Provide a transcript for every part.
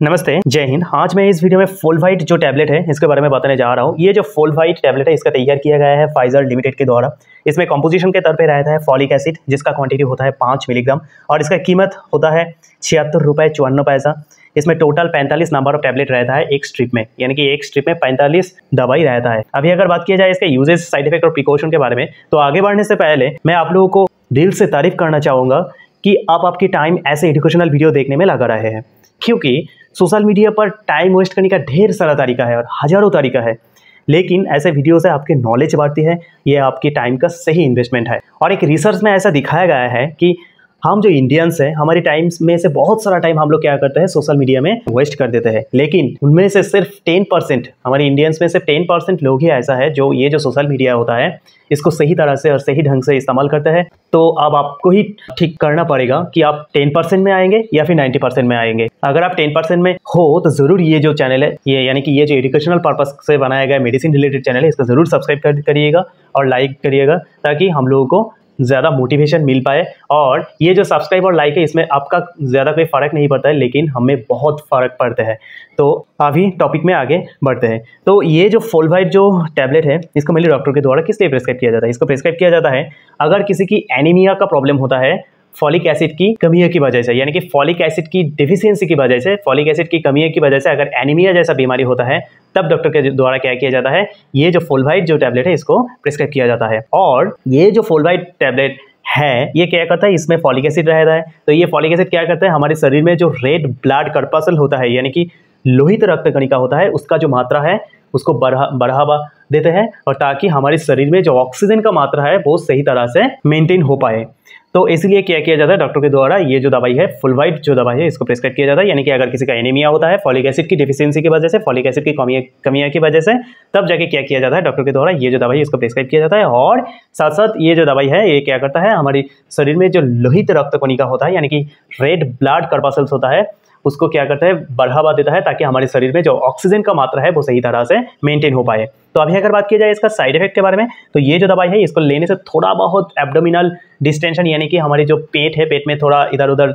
नमस्ते, जय हिंद। आज मैं इस वीडियो में फोलवाइट जो टैबलेट है इसके बारे में बताने जा रहा हूँ। ये जो फोलवाइट टैबलेट है इसका तैयार किया गया है फाइजर लिमिटेड के द्वारा। इसमें कंपोजिशन के तौर पे रहता है फॉलिक एसिड, जिसका क्वांटिटी होता है 5 मिलीग्राम और इसका कीमत होता है 76 रुपये 54 पैसा। इसमें टोटल 45 नंबर ऑफ टैबलेट रहता है एक स्ट्रिप में, यानी कि एक स्ट्रिप में 45 दवाई रहता है। अभी अगर बात किया जाए इसके यूजेस, साइड इफेक्ट और प्रिकॉशन के बारे में, तो आगे बढ़ने से पहले मैं आप लोगों को दिल से तारीफ करना चाहूँगा कि आप आपकी टाइम ऐसे एजुकेशनल वीडियो देखने में लगा रहे हैं, क्योंकि सोशल मीडिया पर टाइम वेस्ट करने का ढेर सारा तरीका है और हज़ारों तरीका है, लेकिन ऐसे वीडियो से आपकी नॉलेज बढ़ती है। ये आपकी टाइम का सही इन्वेस्टमेंट है। और एक रिसर्च में ऐसा दिखाया गया है कि हम जो इंडियंस हैं, हमारी टाइम्स में से बहुत सारा टाइम हम लोग क्या करते हैं, सोशल मीडिया में वेस्ट कर देते हैं। लेकिन उनमें से सिर्फ 10%, हमारे इंडियंस में से 10% लोग ही ऐसा है जो ये जो सोशल मीडिया होता है इसको सही तरह से और सही ढंग से इस्तेमाल करते हैं। तो अब आपको ही ठीक करना पड़ेगा कि आप 10% में आएंगे या फिर 90% में आएंगे। अगर आप 10% में हो तो ज़रूर ये जो चैनल है, ये यानी कि ये जो एजुकेशनल पर्पस से बनाया गया मेडिसिन रिलेटेड चैनल है, इसको ज़रूर सब्सक्राइब करिएगा और लाइक करिएगा, ताकि हम लोगों को ज़्यादा मोटिवेशन मिल पाए। और ये जो सब्सक्राइब और लाइक है इसमें आपका ज़्यादा कोई फ़र्क नहीं पड़ता है, लेकिन हमें बहुत फ़र्क पड़ता है। तो अभी टॉपिक में आगे बढ़ते हैं। तो ये जो फोलवाइट जो टैबलेट है इसको मेरे डॉक्टर के द्वारा किस लिए प्रिस्क्राइब किया जाता है? इसको प्रिस्क्राइब किया जाता है अगर किसी की एनीमिया का प्रॉब्लम होता है फॉलिक एसिड की कमी की वजह से, यानी कि फॉलिक एसिड की डिफिशियंसी की वजह से, फॉलिक एसिड की कमी की वजह से अगर एनीमिया जैसा बीमारी होता है, तब डॉक्टर के द्वारा क्या किया जाता है, ये जो फोलवाइट जो टैबलेट है इसको प्रिस्क्राइब किया जाता है। और ये जो फोलवाइट टैबलेट है ये क्या करता है, इसमें फॉलिक एसिड रहता है। तो ये फॉलिक एसिड क्या करता है, हमारे शरीर में जो रेड ब्लड कर्पसल होता है, यानी कि लोहित रक्त कणिका होता है, उसका जो मात्रा है उसको बढ़ावा देते हैं, और ताकि हमारे शरीर में जो ऑक्सीजन का मात्रा है वो सही तरह से मेंटेन हो पाए। तो इसलिए क्या किया जाता है, डॉक्टर के द्वारा ये जो दवाई है फोलवाइट जो दवाई है इसको प्रिस्क्राइब किया जाता है। यानी कि अगर किसी का एनीमिया होता है फॉलिक एसिड की डिफिशियंसी की वजह से, फॉलिक एसिड की कमियां की वजह से, तब जाके क्या किया जाता है, डॉक्टर के द्वारा ये जो दवाई है इसको प्रिस्क्राइब किया जाता है। और साथ साथ ये जो दवाई है ये क्या करता है, हमारे शरीर में जो लोहित रक्त कणिका होता है, यानी कि रेड ब्लड कर्पसल्स होता है, उसको क्या करता है, बढ़ावा देता है, ताकि हमारे शरीर में जो ऑक्सीजन का मात्रा है वो सही तरह से मेंटेन हो पाए। तो अभी अगर बात की जाए इसका साइड इफेक्ट के बारे में, तो ये जो दवाई है इसको लेने से थोड़ा बहुत एब्डोमिनल डिस्टेंशन, यानी कि हमारी जो पेट है, पेट में थोड़ा इधर उधर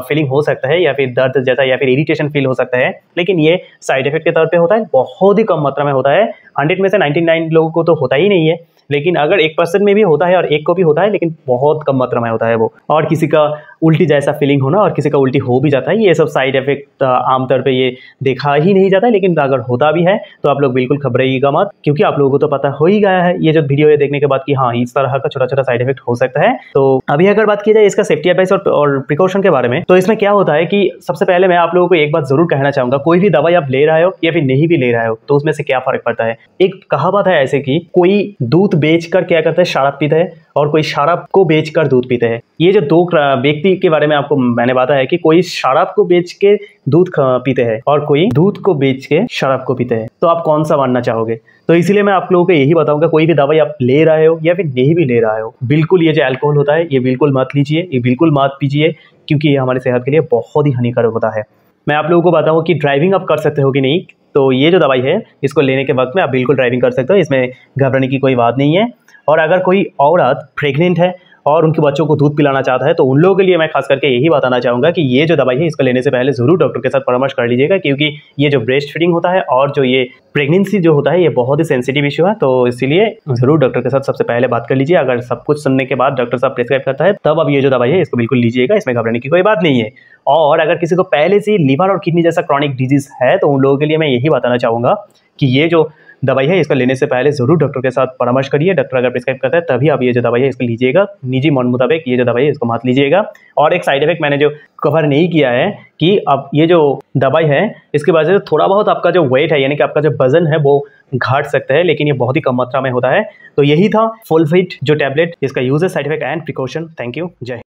फीलिंग हो सकता है, या फिर दर्द जैसा या फिर इरिटेशन फील हो सकता है, लेकिन ये साइड इफेक्ट के तौर पे होता है, बहुत ही कम मात्रा में होता है। 100 में से 99 लोगों को तो होता ही नहीं है, लेकिन अगर 1% में भी होता है और 1 को भी होता है, लेकिन बहुत कम मात्रा में होता है वो। और किसी का उल्टी जैसा फीलिंग होना और किसी का उल्टी हो भी जाता है, ये सब साइड इफेक्ट आमतौर पे ये देखा ही नहीं जाता है। लेकिन अगर होता भी है तो आप लोग बिल्कुल घबराइएगा मत, क्योंकि आप लोगों को तो पता हो ही गया है ये जो वीडियो है देखने के बाद कि हाँ इस तरह का छोटा छोटा साइड इफेक्ट हो सकता है। तो अभी अगर बात की जाए इसका सेफ्टी एडवाइस और प्रिकॉशन के बारे में, तो इसमें क्या होता है कि सबसे पहले मैं आप लोगों को एक बात जरूर कहना चाहूंगा, कोई भी दवाई आप ले रहे हो या फिर नहीं भी ले रहे हो तो उसमें से क्या फर्क पड़ता है। एक कहावत है ऐसे कि कोई दूध बेचकर क्या करता है, शराब पीता है, और कोई शराब को बेचकर दूध पीते हैं। ये जो दो व्यक्ति के बारे में आपको मैंने बताया है कि कोई शराब को बेच के दूध पीते हैं और कोई दूध को बेच के शराब को पीते हैं। तो आप कौन सा मानना चाहोगे? तो इसलिए मैं आप लोगों को यही बताऊंगा, कोई भी दवाई आप ले रहे हो या फिर नहीं भी ले रहे हो, बिल्कुल ये जो अल्कोहल होता है ये बिल्कुल मत लीजिए, ये बिल्कुल मत पीजिए, क्योंकि ये हमारे सेहत के लिए बहुत ही हानिकारक होता है। मैं आप लोगों को बताऊँ कि ड्राइविंग आप कर सकते हो कि नहीं, तो ये जो दवाई है इसको लेने के वक्त में आप बिल्कुल ड्राइविंग कर सकते हो, इसमें घबराने की कोई बात नहीं है। और अगर कोई औरत प्रेग्नेंट है और उनके बच्चों को दूध पिलाना चाहता है तो उन लोगों के लिए मैं खास करके यही बताना चाहूँगा कि ये जो दवाई है इसको लेने से पहले ज़रूर डॉक्टर के साथ परामर्श कर लीजिएगा, क्योंकि ये जो ब्रेस्ट फीडिंग होता है और जो ये प्रेगनेंसी जो होता है ये बहुत ही सेंसिटिव इशू है। तो इसीलिए ज़रूर डॉक्टर के साथ सबसे पहले बात कर लीजिए। अगर सब कुछ सुनने के बाद डॉक्टर साहब प्रिस्क्राइब करता है तब अब ये जो दवाई है इसको बिल्कुल लीजिएगा, इसमें घबराने की कोई बात नहीं है। और अगर किसी को पहले से लीवर और किडनी जैसा क्रॉनिक डिजीज़ है तो उन लोगों के लिए मैं यही बताना चाहूँगा कि ये जो दवाई है इसको लेने से पहले ज़रूर डॉक्टर के साथ परामर्श करिए। डॉक्टर अगर प्रिस्क्राइब करता है तभी आप ये जो दवाई है इसको लीजिएगा, निजी मन मुताबिक ये जो दवाई है इसको मत लीजिएगा। और एक साइड इफेक्ट मैंने जो कवर नहीं किया है कि अब ये जो दवाई है इसकी वजह से थोड़ा बहुत आपका जो वेट है, यानी कि आपका जो वजन है वो घट सकता है, लेकिन ये बहुत ही कम मात्रा में होता है। तो यही था फोलवाइट जो टैबलेट, इसका uses, side effect and precaution. Thank you, जय हिंद।